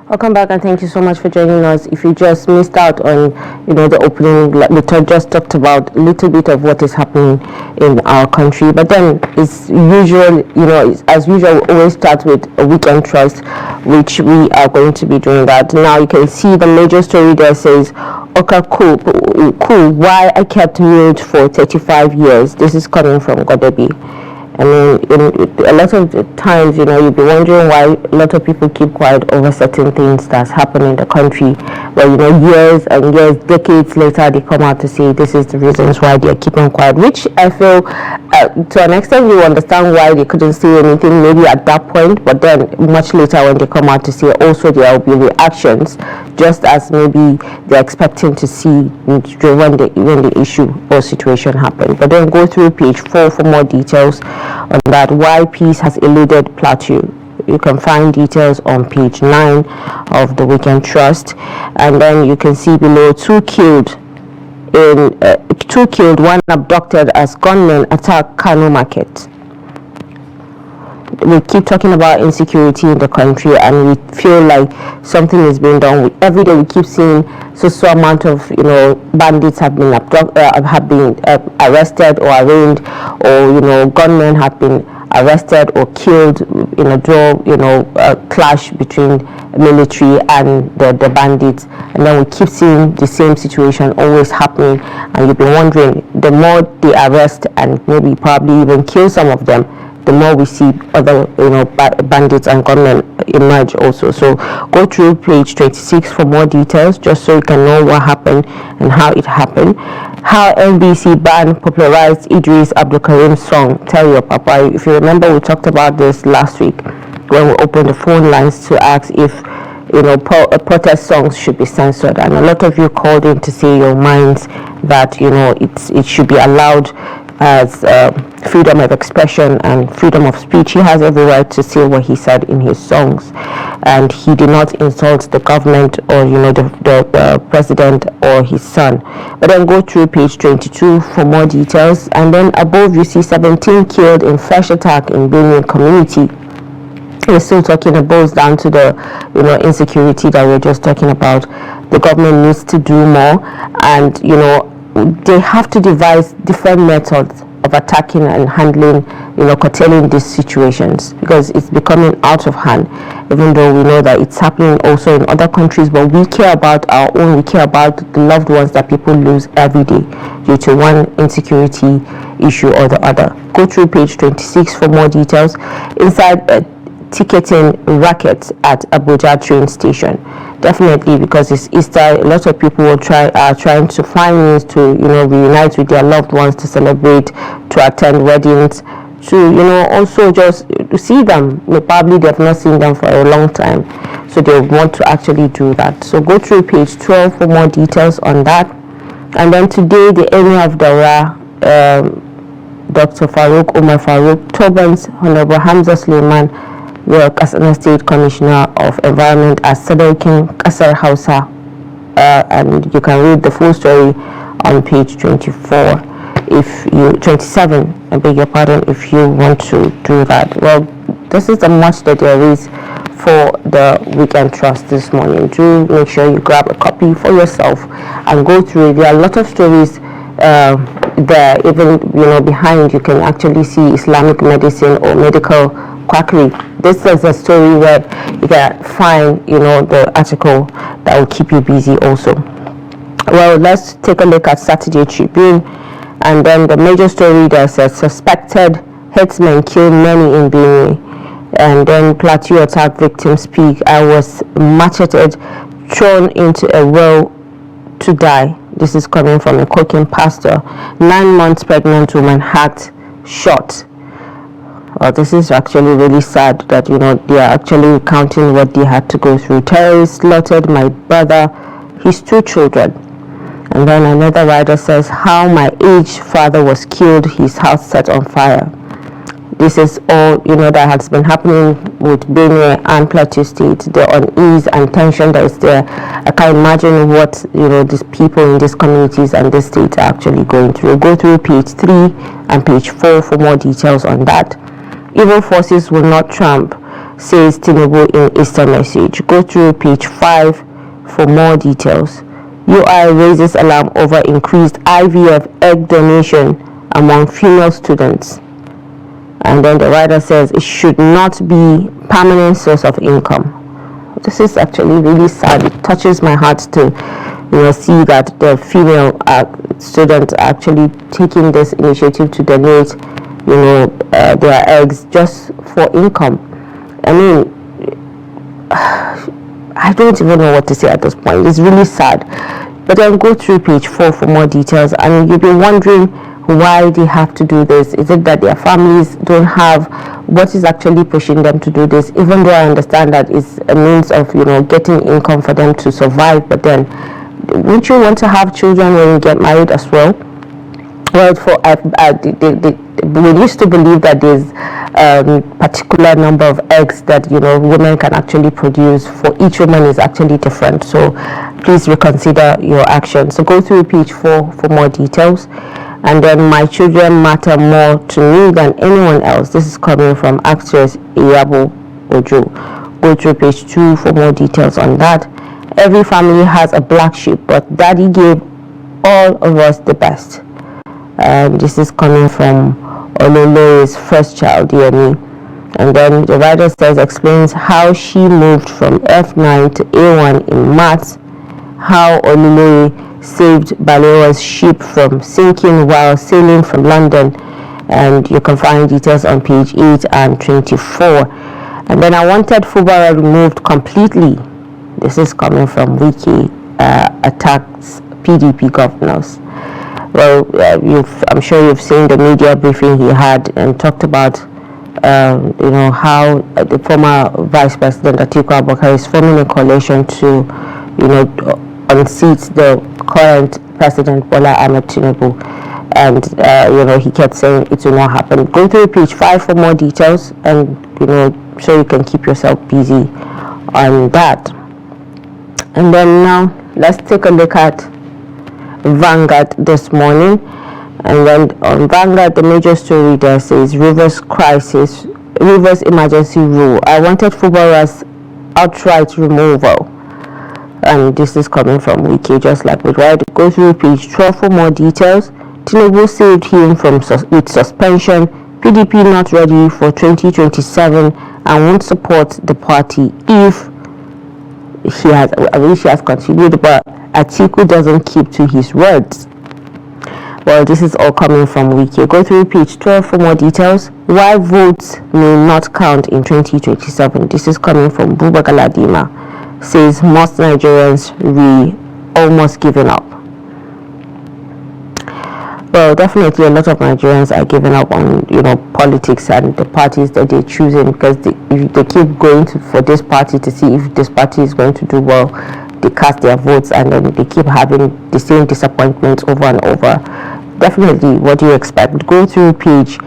Welcome back, and thank you so much for joining us. If you just missed out on, the opening, we just talked about a little bit of what is happening in our country. But then, it's usual, as usual, we always start with a weekend trust, which we are going to be doing that. Now you can see the major story there says, Orkar coup, why I kept mute for 35 years. This is coming from Gwadabe. I mean, a lot of the times, you'll be wondering why a lot of people keep quiet over certain things that's happening in the country. Well, years and years, decades later, they come out to say this is the reasons why they're keeping quiet, which I feel, to an extent, you understand why they couldn't say anything maybe at that point, but then much later when they come out to say also there will be reactions, just as maybe they're expecting to see when the issue or situation happens. But then go through page 4 for more details on that, why peace has eluded Plateau. You can find details on page 9 of the Weekend Trust, and then you can see below two killed, one abducted as gunmen attack Kano market. We keep talking about insecurity in the country, and we feel like something is being done. Every day we keep seeing so amount of bandits have been arrested or arraigned, or gunmen have been arrested or killed in a clash between military and the bandits. And then we keep seeing the same situation always happening, and you've been wondering, the more they arrest and maybe probably even kill some of them, the more we see other bandits and gunmen emerge also. So go through page 26 for more details, just so you can know what happened and how it happened. How NBC band popularized Idris Abdulkarim's song Tell Your Papa. If you remember, we talked about this last week when we opened the phone lines to ask if protest songs should be censored, and a lot of you called in to say your minds that it should be allowed as freedom of expression and freedom of speech. He has every right to say what he said in his songs, and he did not insult the government or the president or his son. But then go through page 22 for more details, and then above you see 17 killed in fresh attack in Benue community. We're still talking, it boils down to the insecurity that we're just talking about. The government needs to do more, and they have to devise different methods of attacking and handling, curtailing these situations, because it's becoming out of hand, even though we know that it's happening also in other countries. But we care about our own, we care about the loved ones that people lose every day due to one insecurity issue or the other. Go through page 26 for more details. Inside ticketing rackets at Abuja train station. Definitely, because it's Easter, a lot of people are trying to find means to reunite with their loved ones, to celebrate, to attend weddings, to also just to see them. Probably they've not seen them for a long time, so they want to actually do that. So go through page 12 for more details on that. And then today, the Emir of Daura, Dr. Umar Farouk, Turbans, Honorable Hamza Suleiman, work as an state commissioner of environment at Sadaukin Kasar Hausa, and you can read the full story on page 27, I beg your pardon, if you want to do that. Well, this is the much that there is for the Weekend Trust this morning. Do make sure you grab a copy for yourself and go through it. There are a lot of stories there, even behind. You can actually see Islamic medicine or medical quackery. This is a story where you can find the article that will keep you busy also. Well, let's take a look at Saturday Tribune, and then the major story there says suspected herdsmen kill many in Benue, and then Plateau attack victims speak. I was macheted, thrown into a well to die. This is coming from a cooking pastor. 9 months pregnant woman hacked, shot. Well, this is actually really sad that they are actually recounting what they had to go through. Terrorists slaughtered my brother, his 2 children. And then another writer says how my aged father was killed, his house set on fire. This is all that has been happening with Benue and Plateau State, the unease and tension that is there. I can imagine what these people in these communities and this state are actually going through. Go through page 3 and page 4 for more details on that. Evil forces will not trump says Tinubu in Easter message. Go through page 5 for more details. UI raises alarm over increased IVF egg donation among female students. And then the writer says it should not be permanent source of income. This is actually really sad. It touches my heart to see that the female students are actually taking this initiative to donate their eggs just for income. I mean, I don't even know what to say at this point. It's really sad. But then go through page 4 for more details, and you'll be wondering why they have to do this. Is it that their families don't have what is actually pushing them to do this? Even though I understand that it's a means of getting income for them to survive, but then wouldn't you want to have children when you get married as well? Well, we used to believe that there's particular number of eggs that women can actually produce. For each woman is actually different, so please reconsider your actions. So go through page 4 for more details. And then my children matter more to me than anyone else. This is coming from actress Iyabo Ojo. Go through page 2 for more details on that. Every family has a black sheep, but daddy gave all of us the best. This is coming from Ololo's first child, DME. And then the writer explains how she moved from F9 to A1 in maths, how Ololo saved Balewa's ship from sinking while sailing from London, and you can find details on page 8 and 24. And then I wanted Fubara removed completely. This is coming from Wiki, attacks PDP governors. Well, I'm sure you've seen the media briefing he had and talked about how the former Vice President Atiku Abubakar is forming a coalition to unseat the current President Bola Ahmed Tinubu, and he kept saying it will not happen. Go through page 5 for more details, and so you can keep yourself busy on that. And then now let's take a look at Vanguard this morning. And then on Vanguard, the major story there says Rivers crisis, Rivers emergency rule. I wanted Fubara's outright removal. And this is coming from Wiki, just like we read. Go through page 12 for more details. Tinubu saved him with suspension. PDP not ready for 2027 and won't support the party if she has continued, but Atiku doesn't keep to his words. Well, this is all coming from Wiki. Go through page 12 for more details. Why votes may not count in 2027. This is coming from Buba Galadima. Says most Nigerians almost giving up. Well, definitely a lot of Nigerians are giving up on politics and the parties that they're choosing, because if they keep going for this party to see if this party is going to do well, they cast their votes and then they keep having the same disappointments over and over. Definitely, what do you expect? Go through page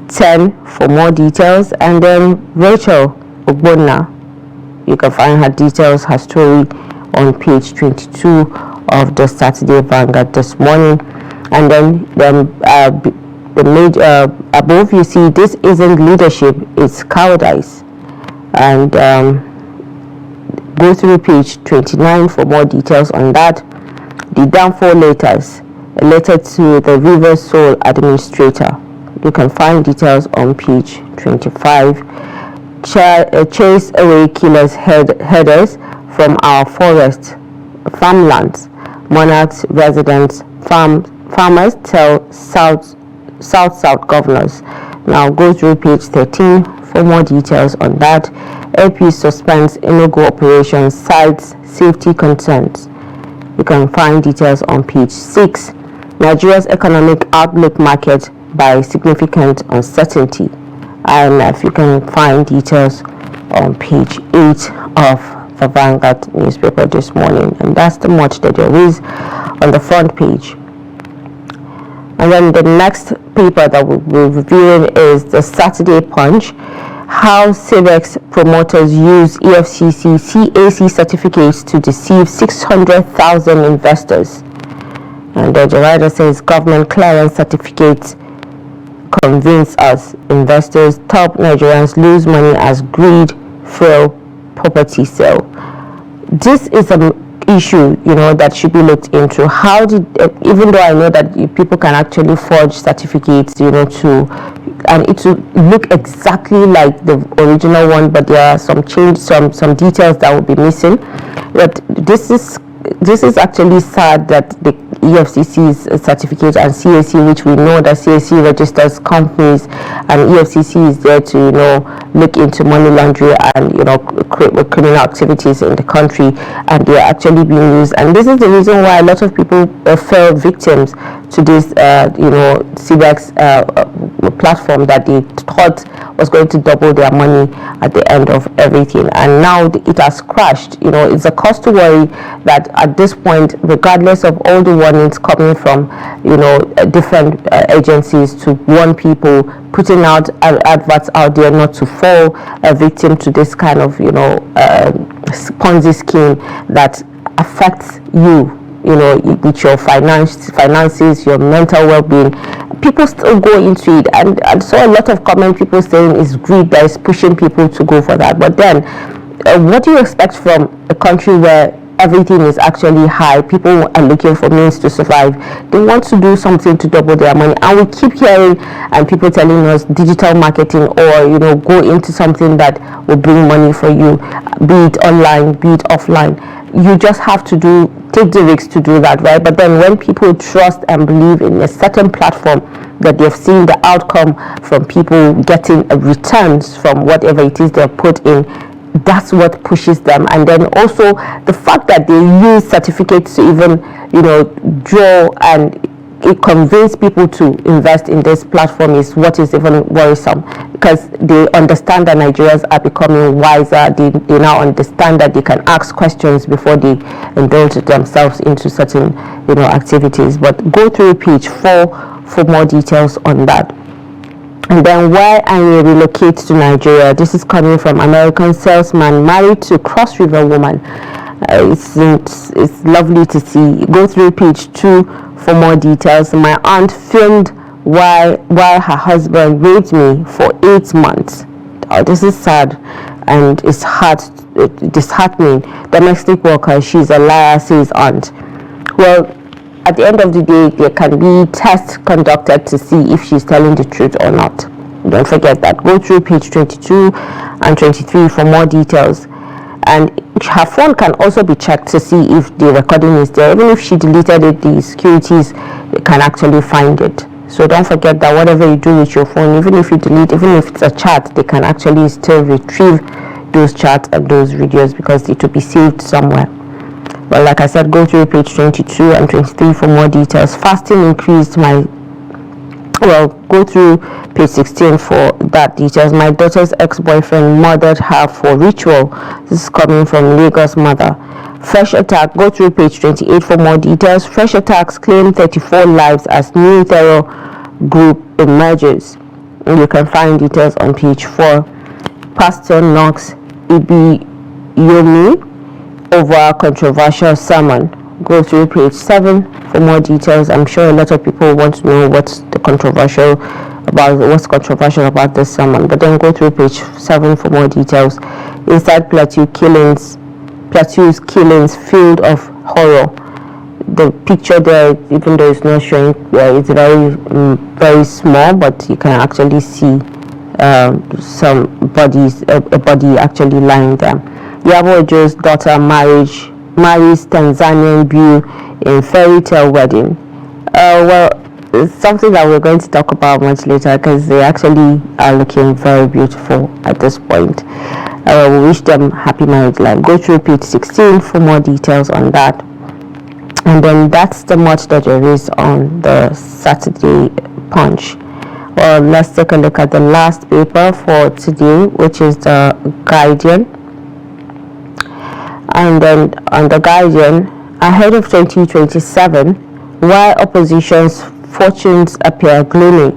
10 for more details. And then Rachel Ogbonna, you can find her details, her story on page 22 of the Saturday Vanguard this morning. And then the major above, you see this isn't leadership, it's cowardice. And go through page 29 for more details on that. The downfall letters, a letter to the River Soul administrator. You can find details on page 25. Chase away killers headers from our forest farmlands. Monarchs, residents, farmers tell South governors. Now go through page 13 for more details on that. LP suspends Enugu operations, cites safety concerns. You can find details on page 6. Nigeria's economic outlook market by significant uncertainty. IMF, you can find details on page 8 of the Vanguard newspaper this morning. And that's the much that there is on the front page. And then the next paper that we'll be reviewing is the Saturday Punch. How CIVEX promoters use EFCC CAC certificates to deceive 600,000 investors. And the writer says government clearance certificates convince us investors top Nigerians lose money as greed fuel property sale. This is an issue, that should be looked into. How did, even though I know that people can actually forge certificates, and it will look exactly like the original one, but there are some details that will be missing. But this is actually sad that the EFCC's certificate and CAC, which we know that CAC registers companies and EFCC is there to look into money laundering and criminal activities in the country, and they are actually being used. And this is the reason why a lot of people fell victims to this CBEX platform that they thought was going to double their money at the end of everything, and now it has crashed. It's a cause to worry that at this point, regardless of all the warnings coming from different agencies to warn people, putting out adverts out there not to fall a victim to this kind of Ponzi scheme that affects you, with your finances, your mental well-being. People still go into it, and I saw a lot of comment people saying it's greed that is pushing people to go for that. But then what do you expect from a country where everything is actually high? People are looking for means to survive. They want to do something to double their money, and we keep hearing and people telling us digital marketing, or go into something that will bring money for you, be it online, be it offline. You just have to take the risks to do that, right? But then when people trust and believe in a certain platform, that they've seen the outcome from people getting returns from whatever it is they've put in, that's what pushes them. And then also the fact that they use certificates to even draw and it convince people to invest in this platform is what is even worrisome, because they understand that Nigerians are becoming wiser. They now understand that they can ask questions before they indulge themselves into certain activities. But go through page 4 for more details on that. And then why I may relocate to Nigeria. This is coming from American salesman married to Cross River woman. It's lovely to see. Go through page 2 for more details. My aunt filmed while her husband raped me for 8 months. Oh, this is sad, and it's disheartening. Domestic worker, she's a liar, says aunt. Well, at the end of the day, there can be tests conducted to see if she's telling the truth or not. Don't forget that. Go through page 22 and 23 for more details. And her phone can also be checked to see if the recording is there. Even if she deleted it, the securities can actually find it. So don't forget that whatever you do with your phone, even if you delete, even if it's a chat, they can actually still retrieve those chats and those videos because it will be saved somewhere. But like I said, go through page 22 and 23 for more details. Fasting increased go through page 16 for that details. My daughter's ex-boyfriend murdered her for ritual. This is coming from Lagos mother. Fresh attack. Go through page 28 for more details. Fresh attacks claim 34 lives as new terror group emerges. And you can find details on page 4. Pastor knocks Ibi Yomi over controversial sermon. Go through page 7 for more details. I'm sure a lot of people want to know what's controversial about this sermon, but then go through page 7 for more details. Inside Plateau's killings filled of horror. The picture there, even though it's not showing, it's very small, but you can actually see some bodies, a body actually lying there. Yabo Ojo's daughter marries Tanzanian beau in fairy tale wedding. Well, it's something that we're going to talk about much later because they actually are looking very beautiful at this point. We wish them happy married life. Go through page 16 for more details on that. And then that's the much that there is on the Saturday Punch. Well, let's take a look at the last paper for today, which is the Guardian. And then on the Guardian, ahead of 2027, why opposition's fortunes appear gloomy.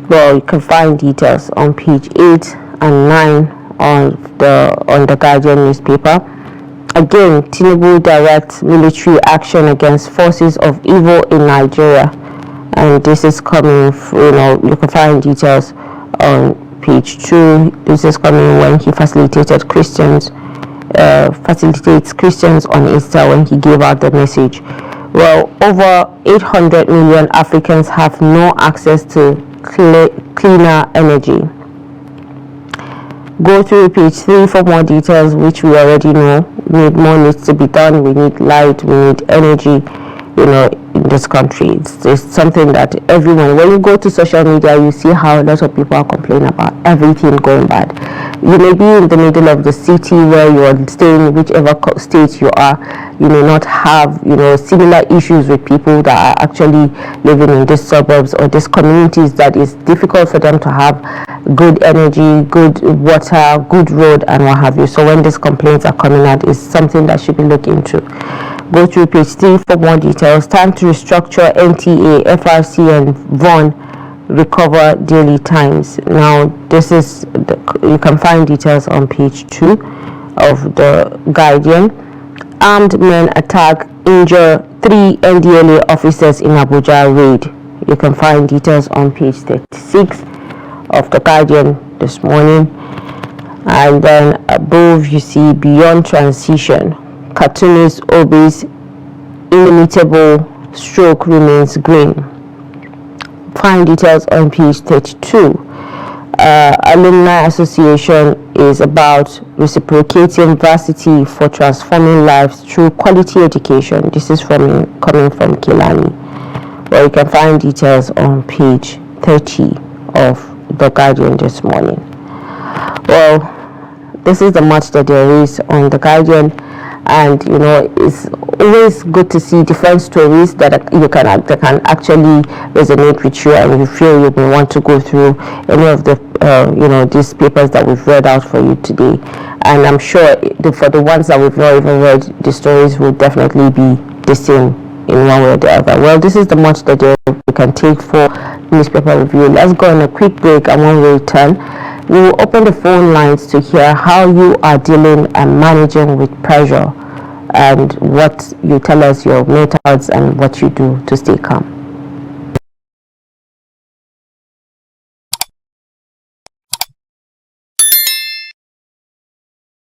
Well, you can find details on page 8 and 9 on the Guardian newspaper. Again, Tinubu directs military action against forces of evil in Nigeria, and this is coming. You can find details on page 2. This is coming when he facilitates Christians on Easter when he gave out the message. Well, over 800 million Africans have no access to cleaner energy. Go through page 3 for more details, which we already know. More needs to be done. We need light, we need energy, in this country. It's something that everyone, when you go to social media, you see how a lot of people are complaining about everything going bad. You may be in the middle of the city where you are staying, whichever state you are, you may not have, similar issues with people that are actually living in these suburbs or these communities that it's difficult for them to have good energy, good water, good road, and what have you. So when these complaints are coming out, it's something that should be looked into. Go through page 3 for more details. Time to restructure NTA, FRC, and VON recover daily times. Now, this is you can find details on page 2 of the Guardian. Armed men attack, injure 3 NDLA officers in Abuja raid. You can find details on page 36 of the Guardian this morning. And then above you see beyond transition, cartoonist Obi's inimitable stroke remains green. Find details on page 32. Alumni Association is about reciprocating varsity for transforming lives through quality education. This is coming from Kilani. Well, you can find details on page 30 of the Guardian this morning. Well, this is the much that there is on the Guardian, and it's always good to see different stories that can actually resonate with you, and you feel you may want to go through any of the these papers that we've read out for you today. And I'm sure for the ones that we've not even read, the stories will definitely be the same in one way or the other. Well, this is the much that you can take for newspaper review. Let's go on a quick break, and when we return, we will open the phone lines to hear how you are dealing and managing with pressure, and what you tell us your methods and what you do to stay calm.